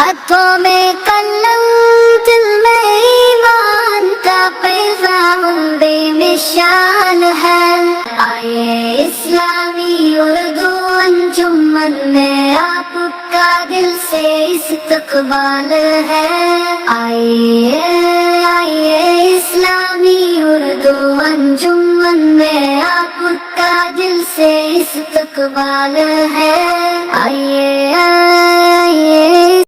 हाथों में कलम दिल में ईमान का पैगाम बेमिसाल है। आए इस्लामी उर्दू अंजुमन में आपका दिल से इस्तकबाल है। आइए आइए इस्लामी उर्दू अंजुमन में आपका दिल से इस्तकबाल है। आइए आइए।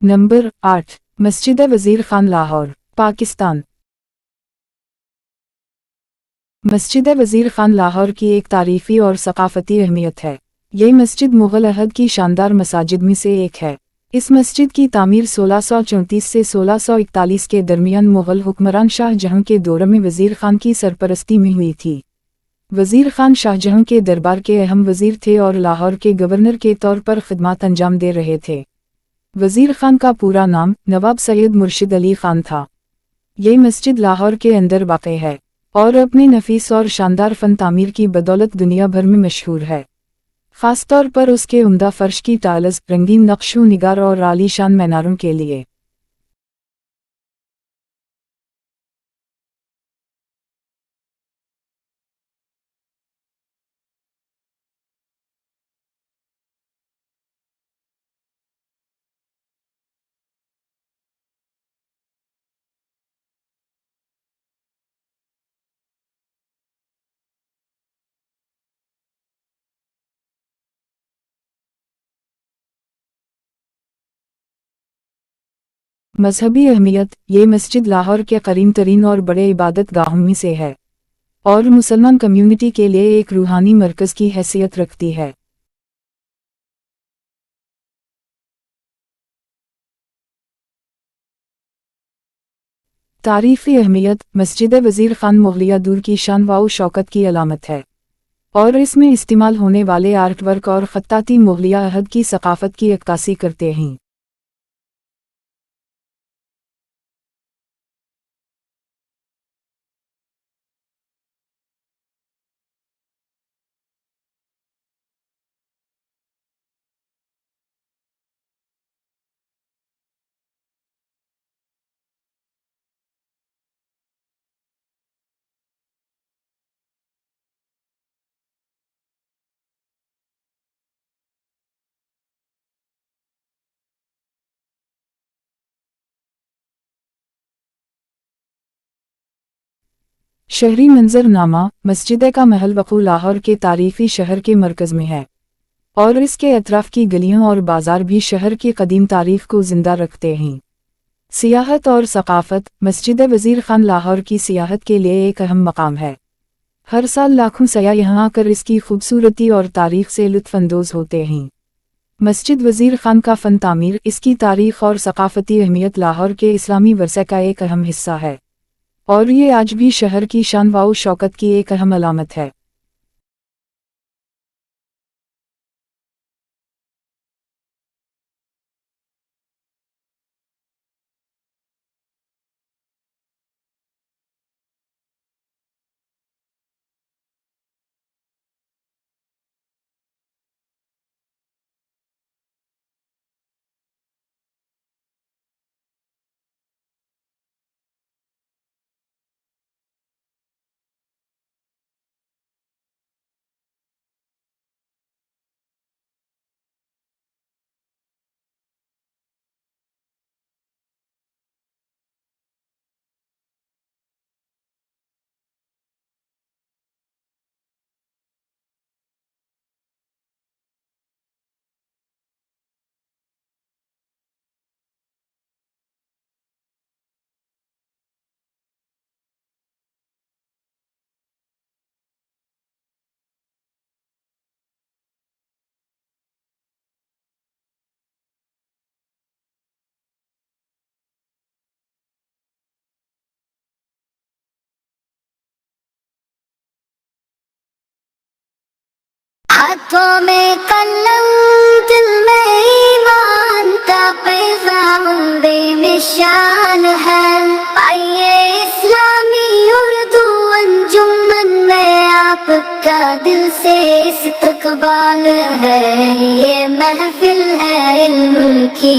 नंबर 8 मस्जिद वज़ीर खान लाहौर पाकिस्तान। मस्जिद वज़ीर खान लाहौर की एक तारीफ़ी और सकाफ़ती अहमियत है। ये मस्जिद मुग़ल अहद की शानदार मसाजिद में से एक है। इस मस्जिद की तामीर 1634 से 1641 के दरमियान मुग़ल हुक्मरान शाहजहाँ के दौर में वज़ीर खान की सरपरस्ती में हुई थी। वज़ीर खान शाहजहाँ के दरबार के अहम वज़ीर थे और लाहौर के गवर्नर के तौर पर खिदमत अंजाम दे रहे थे। वज़ीर खान का पूरा नाम नवाब सैयद मुर्शिद अली खान था। ये मस्जिद लाहौर के अंदर वाक़ई है और अपने नफीस और शानदार फ़न तामीर की बदौलत दुनिया भर में मशहूर है। ख़ास तौर पर उसके उम्दा फ़र्श की टाइल्स, रंगीन नक्शो निगार और आलीशान मीनारों के लिए। मजहबी अहमियत ये मस्जिद लाहौर के करीम तरीन और बड़े इबादत गाहों में से है और मुसलमान कम्युनिटी के लिए एक रूहानी मरकज़ की हैसियत रखती है। तारीख़ी अहमियत मस्जिद वज़ीर खान मुग़लिया दूर की शान व शौकत की अलामत है और इसमें इस्तेमाल होने वाले आर्ट वर्क और ख़त्ताती मुग़लिया अहद की सकाफ़त की अक्कासी करते हैं। शहरी मंजरनामा मस्जिद का महल वक़ू लाहौर के तारीख़ी शहर के मरकज़ में है और इसके अतराफ़ की गलियां और बाज़ार भी शहर की कदीम तारीख़ को ज़िंदा रखते हैं। सियाहत और सकाफ़त मस्जिद वज़ीर खान लाहौर की सियाहत के लिए एक अहम मकाम है। हर साल लाखों सयाह यहाँ आकर इसकी खूबसूरती और तारीख़ से लुत्फ़अंदोज़ होते हैं। मस्जिद वज़ीर खान का फ़न तामीर, इसकी तारीख़ और सकाफ़ती अहमियत लाहौर के इस्लामी वरसे का एक अहम हिस्सा है और ये आज भी शहर की शान व शौकत की एक अहम अलामत है। हाथों में कलम दिल में ईमान का पैगाम बेमिसाल है। आइए इस्लामी उर्दू अंजुमन में आपका दिल से इस्तकबाल इस्तकबाल है, ये महफिल है इल्म की,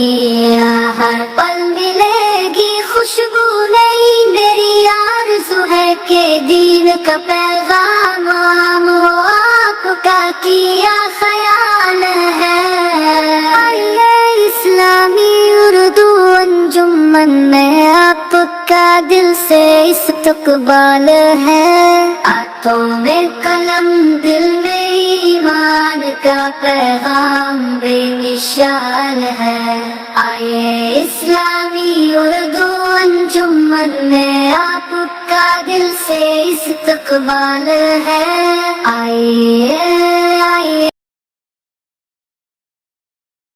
हर पल मिलेगी खुशबू नई, मेरी आरज़ू है कि दीन का पैगाम आम हो, आपका किया ख्याल है। आइए इस्लामी उर्दू अंजुमन में आपका दिल से इस्तकबाल है, हाथों में कलम दिल में ईमान का पैगाम बेमिसाल है। आइए इस्लामी उर्दू अंजुमन में आपका दिल से इस्तकबाल है। आइए आइए